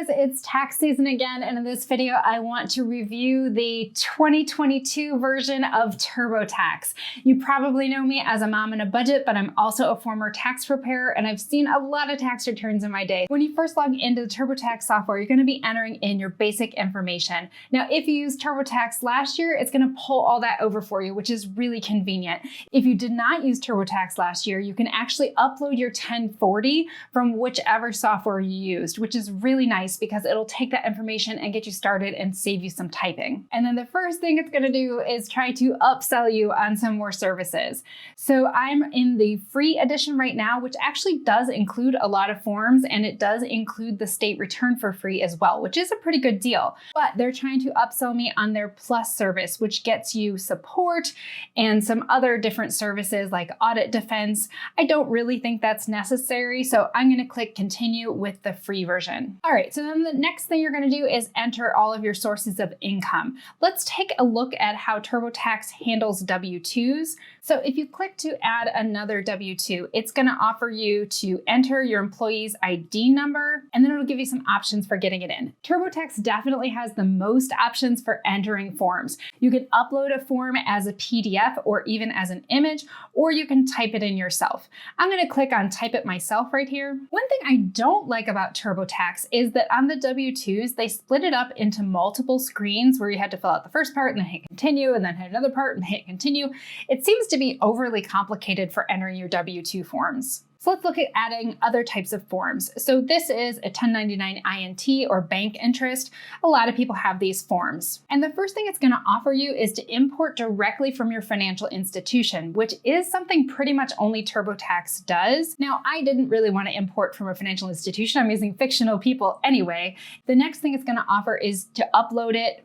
guys, it's tax season again, and in this video I want to review the 2022 version of TurboTax. You probably know me as a mom in a budget, but I'm also a former tax preparer and I've seen a lot of tax returns in my day. When you first log into the TurboTax software, you're going to be entering in your basic information. Now, if you used TurboTax last year, it's going to pull all that over for you, which is really convenient. If you did not use TurboTax last year, you can actually upload your 1040 from whichever software you used, which is really nice because it'll take that information and get you started and save you some typing. And then the first thing it's going to do is try to upsell you on some more services. So I'm in the free edition right now, which actually does include a lot of forms, and it does include the state return for free as well, which is a pretty good deal. But they're trying to upsell me on their Plus service, which gets you support and some other different services like audit defense. I don't really think that's necessary, so I'm going to click continue with the free version. All right, so then the next thing you're going to do is enter all of your sources of income. Let's take a look at how TurboTax handles W-2s. So if you click to add another W-2, it's going to offer you to enter your employee's ID number, and then it'll give you some options for getting it in. TurboTax definitely has the most options for entering forms. You can upload a form as a PDF or even as an image, or you can type it in yourself. I'm going to click on type it myself right here. One thing I don't like about TurboTax is that on the W-2s, they split it up into multiple screens where you had to fill out the first part and then hit continue and then hit another part and hit continue. It seems to be overly complicated for entering your W-2 forms. So let's look at adding other types of forms. So this is a 1099 INT or bank interest. A lot of people have these forms. And the first thing it's going to offer you is to import directly from your financial institution, which is something pretty much only TurboTax does. Now, I didn't really want to import from a financial institution. I'm using fictional people anyway. The next thing it's going to offer is to upload it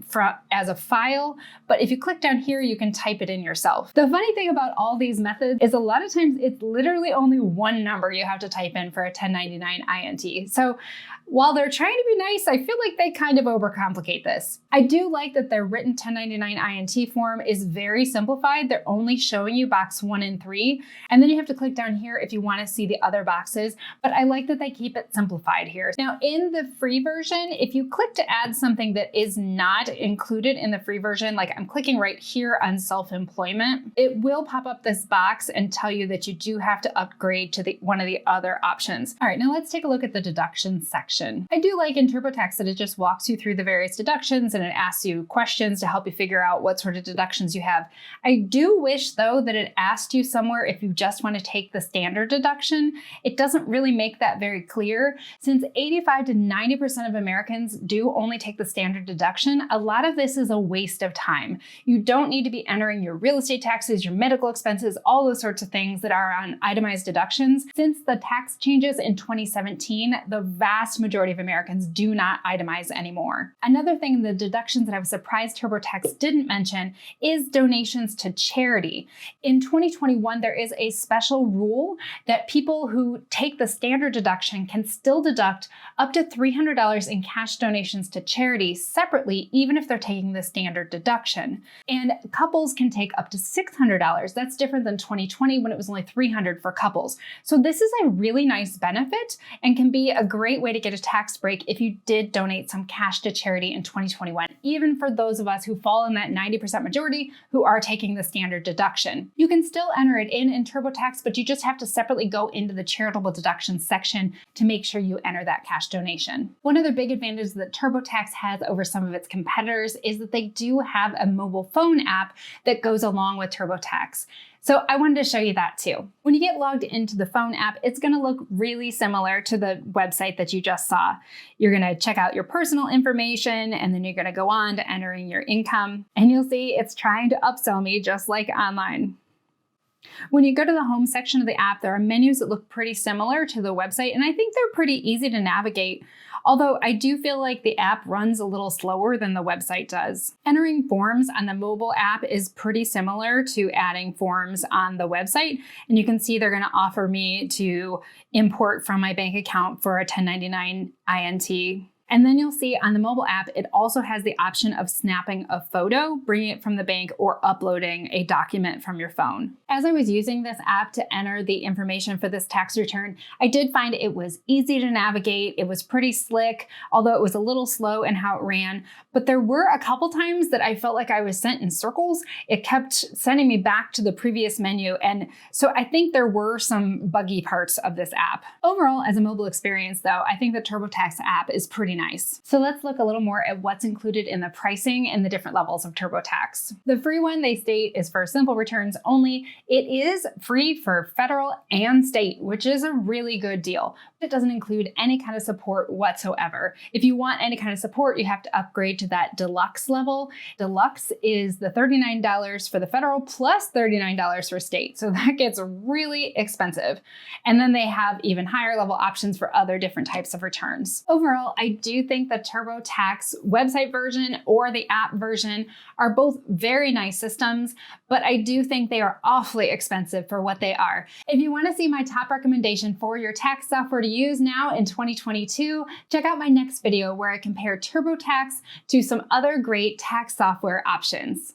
as a file. But if you click down here, you can type it in yourself. The funny thing about all these methods is a lot of times it's literally only one number you have to type in for a 1099 INT. So while they're trying to be nice, I feel like they kind of overcomplicate this. I do like that their written 1099 INT form is very simplified. They're only showing you box 1 and 3, and then you have to click down here if you want to see the other boxes, but I like that they keep it simplified here. Now in the free version, if you click to add something that is not included in the free version, like I'm clicking right here on self-employment, it will pop up this box and tell you that you do have to upgrade to one of the other options. All right, now let's take a look at the deductions section. I do like in TurboTax that it just walks you through the various deductions and it asks you questions to help you figure out what sort of deductions you have. I do wish though that it asked you somewhere if you just want to take the standard deduction. It doesn't really make that very clear. Since 85 to 90% of Americans do only take the standard deduction, a lot of this is a waste of time. You don't need to be entering your real estate taxes, your medical expenses, all those sorts of things that are on itemized deductions. Since the tax changes in 2017, the vast majority of Americans do not itemize anymore. Another thing in the deductions that I was surprised TurboTax didn't mention is donations to charity. In 2021, there is a special rule that people who take the standard deduction can still deduct up to $300 in cash donations to charity separately, even if they're taking the standard deduction. And couples can take up to $600. That's different than 2020 when it was only $300 for couples. So this is a really nice benefit and can be a great way to get a tax break if you did donate some cash to charity in 2021, even for those of us who fall in that 90% majority who are taking the standard deduction. You can still enter it in TurboTax, but you just have to separately go into the charitable deductions section to make sure you enter that cash donation. One other big advantage that TurboTax has over some of its competitors is that they do have a mobile phone app that goes along with TurboTax. So I wanted to show you that too. When you get logged into the phone app, it's going to look really similar to the website that you just saw. You're going to check out your personal information, and then you're going to go on to entering your income, and you'll see it's trying to upsell me just like online. When you go to the home section of the app, there are menus that look pretty similar to the website, and I think they're pretty easy to navigate. Although I do feel like the app runs a little slower than the website does. Entering forms on the mobile app is pretty similar to adding forms on the website. And you can see they're going to offer me to import from my bank account for a 1099 INT. And then you'll see on the mobile app, it also has the option of snapping a photo, bringing it from the bank, or uploading a document from your phone. As I was using this app to enter the information for this tax return, I did find it was easy to navigate. It was pretty slick, although it was a little slow in how it ran. But there were a couple times that I felt like I was sent in circles. It kept sending me back to the previous menu. And so I think there were some buggy parts of this app. Overall, as a mobile experience though, I think the TurboTax app is pretty nice. So let's look a little more at what's included in the pricing and the different levels of TurboTax. The free one they state is for simple returns only. It is free for federal and state, which is a really good deal. It doesn't include any kind of support whatsoever. If you want any kind of support, you have to upgrade to that deluxe level. Deluxe is the $39 for the federal plus $39 for state. So that gets really expensive. And then they have even higher level options for other different types of returns. Overall, I do think the TurboTax website version or the app version are both very nice systems, but I do think they are awfully expensive for what they are. If you want to see my top recommendation for your tax software to use now in 2022, check out my next video where I compare TurboTax to some other great tax software options.